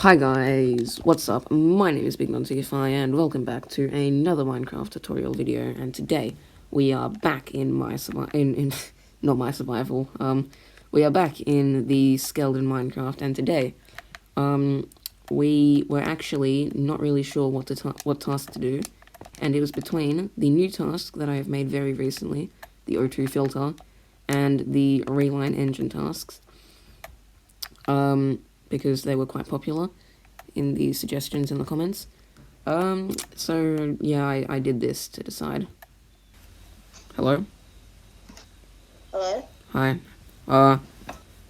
Hi guys, what's up? My name is BigMonTFI and welcome back to another Minecraft tutorial video. And today we are back in my not my survival. We are back in the skeleton Minecraft, and today we were actually not really sure what task to do, and it was between the new task that I have made very recently, the O2 filter, and the Reline Engine tasks. Because they were quite popular in the suggestions in the comments. So yeah, I did this to decide. Hello? Hello? Hi.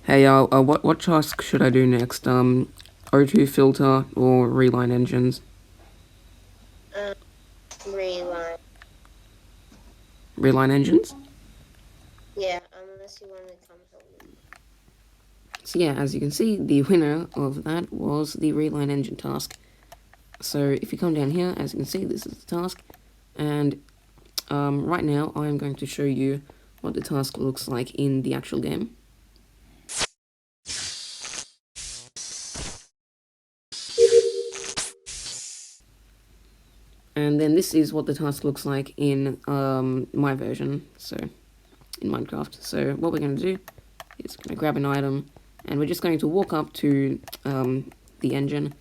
Hey, what task should I do next? O2 filter or Reline engines? Um, Reline. Reline engines? Yeah, unless you want to come help me. So yeah, as you can see, the winner of that was the Reline engine task. So if you come down here, as you can see, this is the task. And right now, I'm going to show you what the task looks like in the actual game. And then this is what the task looks like in my version, so in Minecraft. So what we're going to do is going to grab an item, and we're just going to walk up to the engine,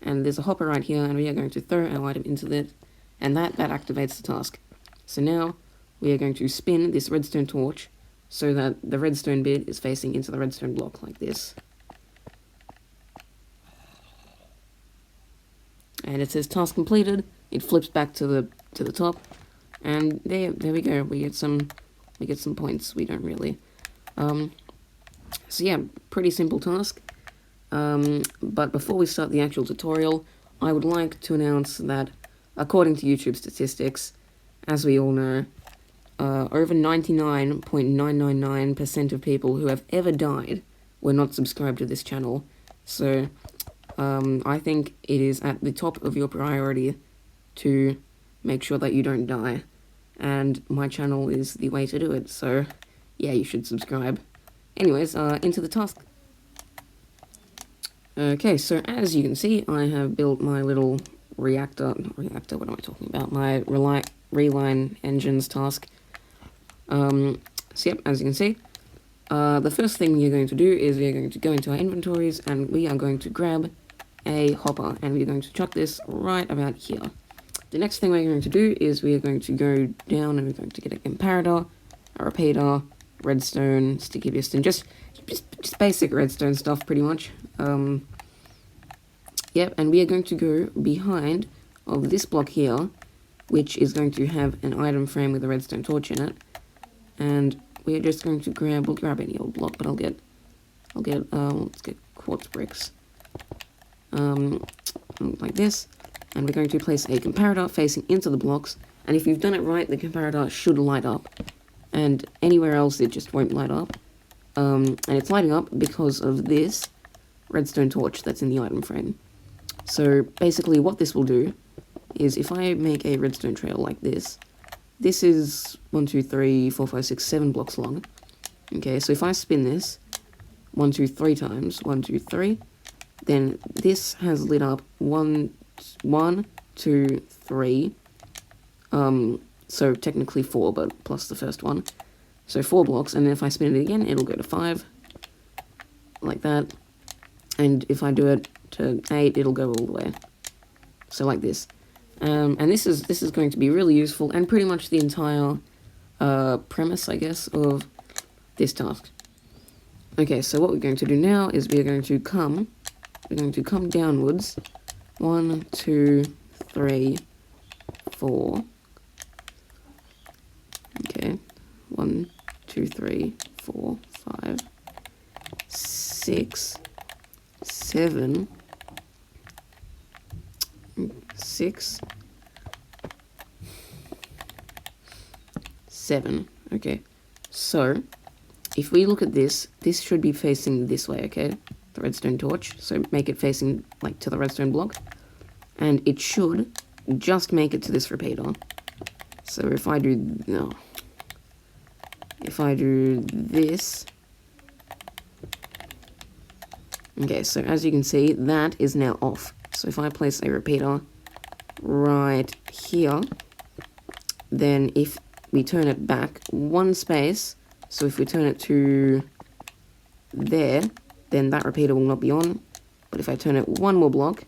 and there's a hopper right here, and we are going to throw our item into it, and that activates the task. So now we are going to spin this redstone torch so that the redstone bit is facing into the redstone block like this. And it says task completed. It flips back to the top, and there we go. We get some points. We don't really. So yeah, pretty simple task. But before we start the actual tutorial, I would like to announce that, according to YouTube statistics, as we all know, over 99.999% of people who have ever died were not subscribed to this channel. So I think it is at the top of your priority to make sure that you don't die, and my channel is the way to do it, so yeah, you should subscribe. Anyways, into the task. Okay, so as you can see, I have built my little reactor, what am I talking about? My Reline Engines task. So yep, as you can see, the first thing we are going to do is we are going to go into our inventories, and we are going to grab a hopper, and we're going to chuck this right about here. The next thing we're going to do is we are going to go down and we're going to get a comparator, a repeater, redstone, sticky piston, just basic redstone stuff pretty much. Yep, and we are going to go behind of this block here, which is going to have an item frame with a redstone torch in it, and we are just going to we'll grab any old block, but let's get quartz bricks, like this. And we're going to place a comparator facing into the blocks, and if you've done it right, the comparator should light up, and anywhere else it just won't light up. And it's lighting up because of this redstone torch that's in the item frame. So basically what this will do is, if I make a redstone trail like this is 1, 2, 3, 4, 5, 6, 7 blocks long. Okay, so if I spin this 1, 2, 3 times, 1, 2, 3, then this has lit up 1, 2, 3. So technically 4, but plus the first one. So 4 blocks, and then if I spin it again, it'll go to 5. Like that. And if I do it to 8, it'll go all the way. So like this. And this is going to be really useful, and pretty much the entire premise, I guess, of this task. Okay, so what we're going to do now is we're going to come downwards. 1, 2, 3, 4. Okay, 1, 2, 3, 4, 5, 6, 7, 6, 7. Okay, so if we look at this should be facing this way, okay? The redstone torch, so make it facing like to the redstone block, and it should just make it to this repeater. So if I do this, Okay, so as you can see, that is now off. So if I place a repeater right here, then if we turn it back one space, so if we turn it to there, then that repeater will not be on. But if I turn it one more block,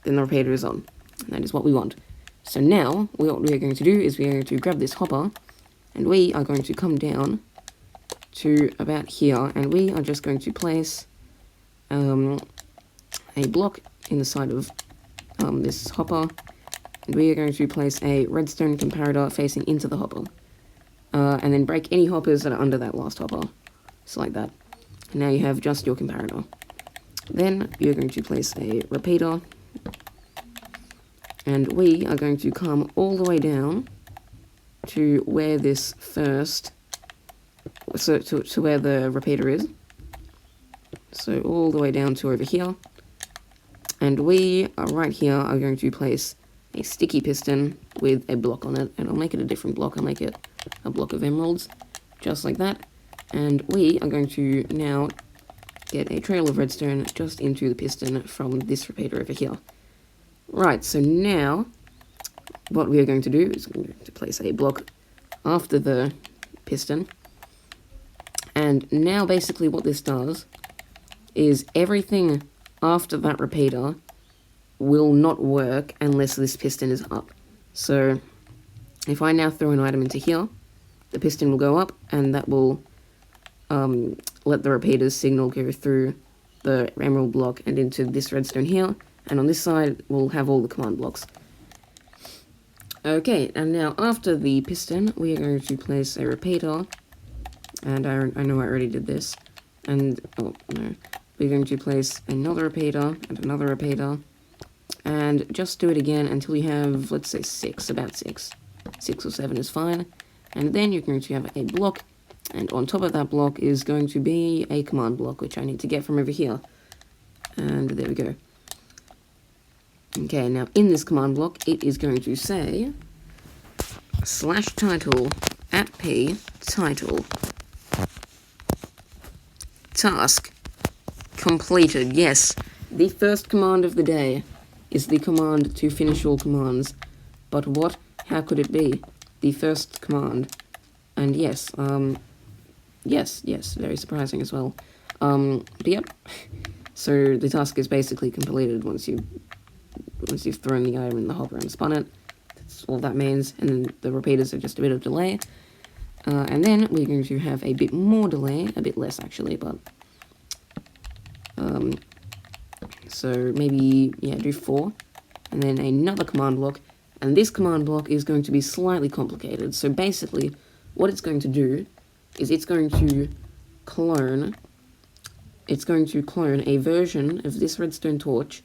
then the repeater is on. And that is what we want. So now, what we are going to do is we are going to grab this hopper, and we are going to come down to about here, and we are just going to place a block in the side of this hopper, and we are going to place a redstone comparator facing into the hopper, and then break any hoppers that are under that last hopper, just like that. And now you have just your comparator. Then you're going to place a repeater, and we are going to come all the way down to where this first, so to where the repeater is. So all the way down to over here. And we are right here are going to place a sticky piston with a block on it. And I'll make it a different block. I'll make it a block of emeralds, just like that. And we are going to now get a trail of redstone just into the piston from this repeater over here. Right, so now what we are going to do is going to place a block after the piston. And now basically what this does is everything after that repeater will not work unless this piston is up. So if I now throw an item into here, the piston will go up, and that will let the repeater's signal go through the emerald block and into this redstone here, and on this side we'll have all the command blocks. Okay, and now after the piston we are going to place a repeater, and I know I already did this, and oh no, we're going to place another repeater and another repeater, and just do it again until you have, let's say, about 6 or 7 is fine. And then you're going to have a block, and on top of that block is going to be a command block, which I need to get from over here. And there we go. Okay, now in this command block, it is going to say /title @p title task completed. Yes, the first command of the day is the command to finish all commands. But what? How could it be the first command? And yes, yes, very surprising as well. But yep. So the task is basically completed once you've thrown the item in the hopper and spun it. That's all that means. And then the repeaters are just a bit of delay. And then we're going to have a bit more delay, a bit less actually, but so maybe, yeah, do 4, and then another command block, and this command block is going to be slightly complicated. So basically, what it's going to do is it's going to clone a version of this redstone torch,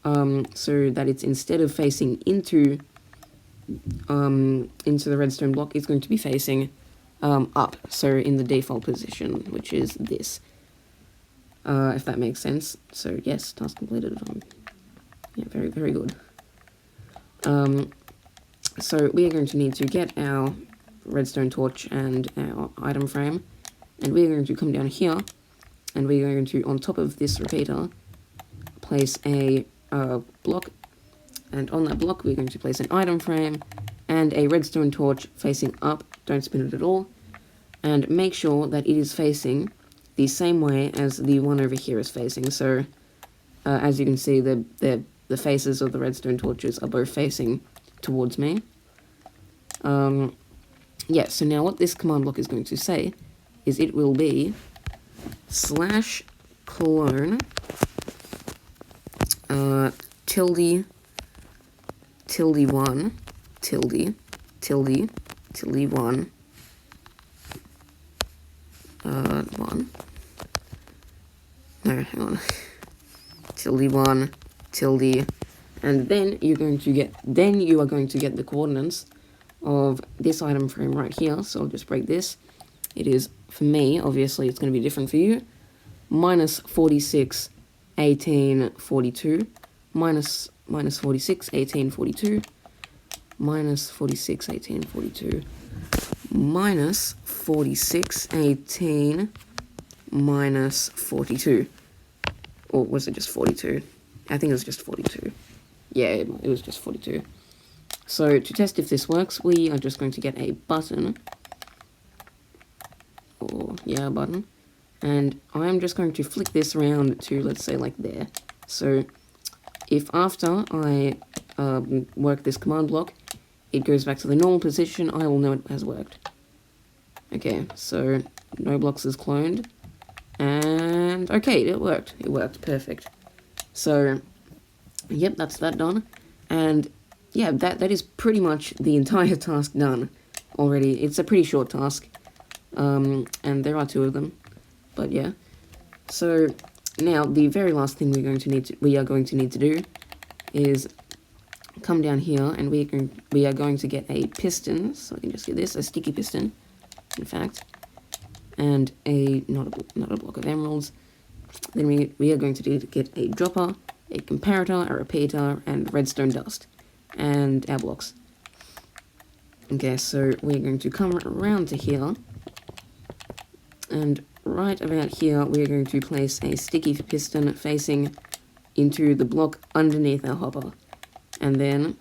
so that it's, instead of facing into the redstone block, it's going to be facing up, so in the default position, which is this. If that makes sense. So yes, task completed. Yeah, very, very good. So we are going to need to get our redstone torch and our item frame, and we are going to come down here, and we are going to, on top of this repeater, place a block, and on that block we're going to place an item frame and a redstone torch facing up. Don't spin it at all, and make sure that it is facing the same way as the one over here is facing. So as you can see, the faces of the redstone torches are both facing towards me. Yeah, so now what this command block is going to say is it will be /clone tilde 1 tilde 1 1. No, hang on. tilde 1 tilde, and then you are going to get the coordinates of this item frame right here. So I'll just break this. It is, for me, obviously it's going to be different for you, -46 18 42, minus 46 18 42, minus 46 18 42, minus 46 18 minus 42. Or was it just 42? I think it was just 42. Yeah, it was just 42. So to test if this works, we are just going to get a button. Or, yeah, a button. And I'm just going to flick this around to, let's say, like there. So if after I work this command block, it goes back to the normal position, I will know it has worked. Okay, so no blocks is cloned. And okay, it worked. It worked, perfect. So, yep, that's that done. And yeah, that is pretty much the entire task done already. It's a pretty short task. And there are 2 of them. But yeah. So now the very last thing we are going to need to do is come down here, and we are going to get a piston. So I can just get this, a sticky piston, in fact, and not a block of emeralds. Then we are going to get a dropper, a comparator, a repeater, and redstone dust, and our blocks. Okay, so we're going to come around to here, and right about here we're going to place a sticky piston facing into the block underneath our hopper. And then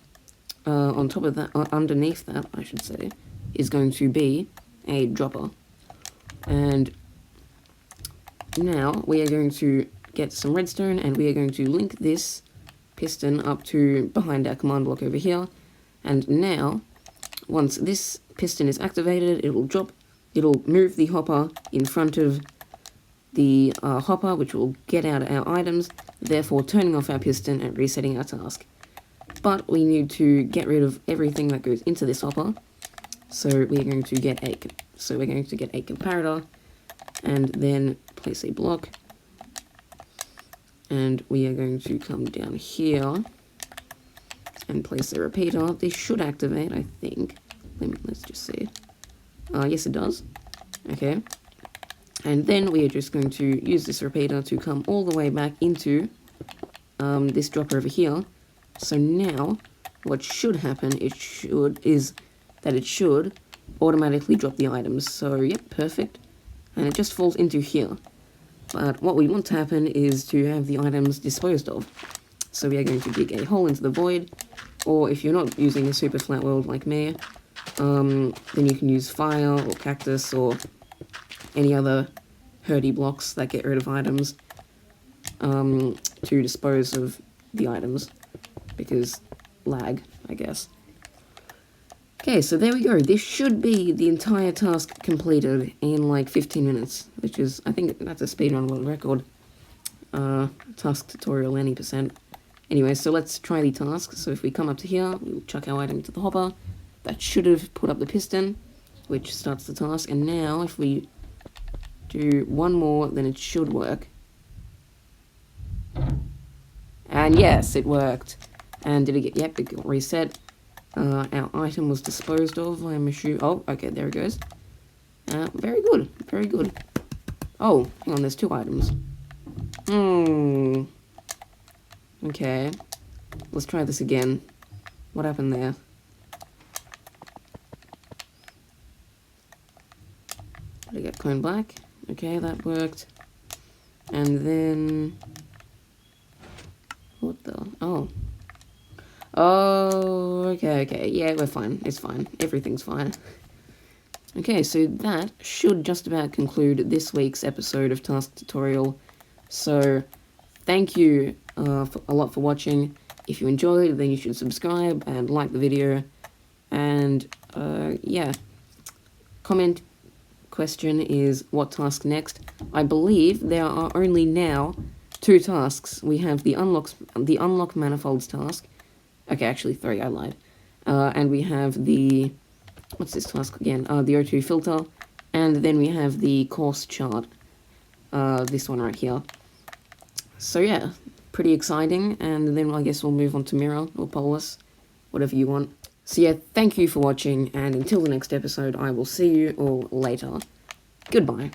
on top of that, underneath that, I should say, is going to be a dropper. And now we are going to get some redstone, and we are going to link this piston up to behind our command block over here. And now, once this piston is activated, it'll move the hopper in front of the hopper, which will get out our items, therefore turning off our piston and resetting our task. But we need to get rid of everything that goes into this hopper. So we're going to get a comparator, and then place a block. And we are going to come down here and place a repeater. This should activate, I think. Let's just see. Yes, it does. Okay. And then we are just going to use this repeater to come all the way back into this dropper over here. So now, what should happen, is that it should automatically drop the items. So, yep, perfect. And it just falls into here. But what we want to happen is to have the items disposed of. So we are going to dig a hole into the void, or if you're not using a super flat world like me, then you can use fire or cactus or any other herdy blocks that get rid of items to dispose of the items, because lag, I guess. Okay, so there we go. This should be the entire task completed in like 15 minutes, which is, I think that's a speedrun world record. Task tutorial any percent. Anyway, so let's try the task. So if we come up to here, we'll chuck our item into the hopper. That should have put up the piston, which starts the task. And now, if we do one more, then it should work. And yes, it worked. And did it get, yep, it got reset. Our item was disposed of, I'm assuming. Oh, okay, there it goes. Very good, very good. Oh, hang on, there's 2 items. Okay. Let's try this again. What happened there? Did I get clone black? Okay, that worked. And then... what the... oh. Oh, okay, yeah, we're fine, it's fine, everything's fine. Okay, so that should just about conclude this week's episode of Task Tutorial. So, thank you a lot for watching. If you enjoyed, then you should subscribe and like the video. And, yeah. Comment question is, what task next? I believe there are only now 2 tasks. We have the unlock manifolds task. Okay, actually 3, I lied. And we have the... what's this task again? The O2 filter. And then we have the course chart. This one right here. So yeah, pretty exciting. And then I guess we'll move on to mirror or polus, whatever you want. So yeah, thank you for watching, and until the next episode, I will see you all later. Goodbye.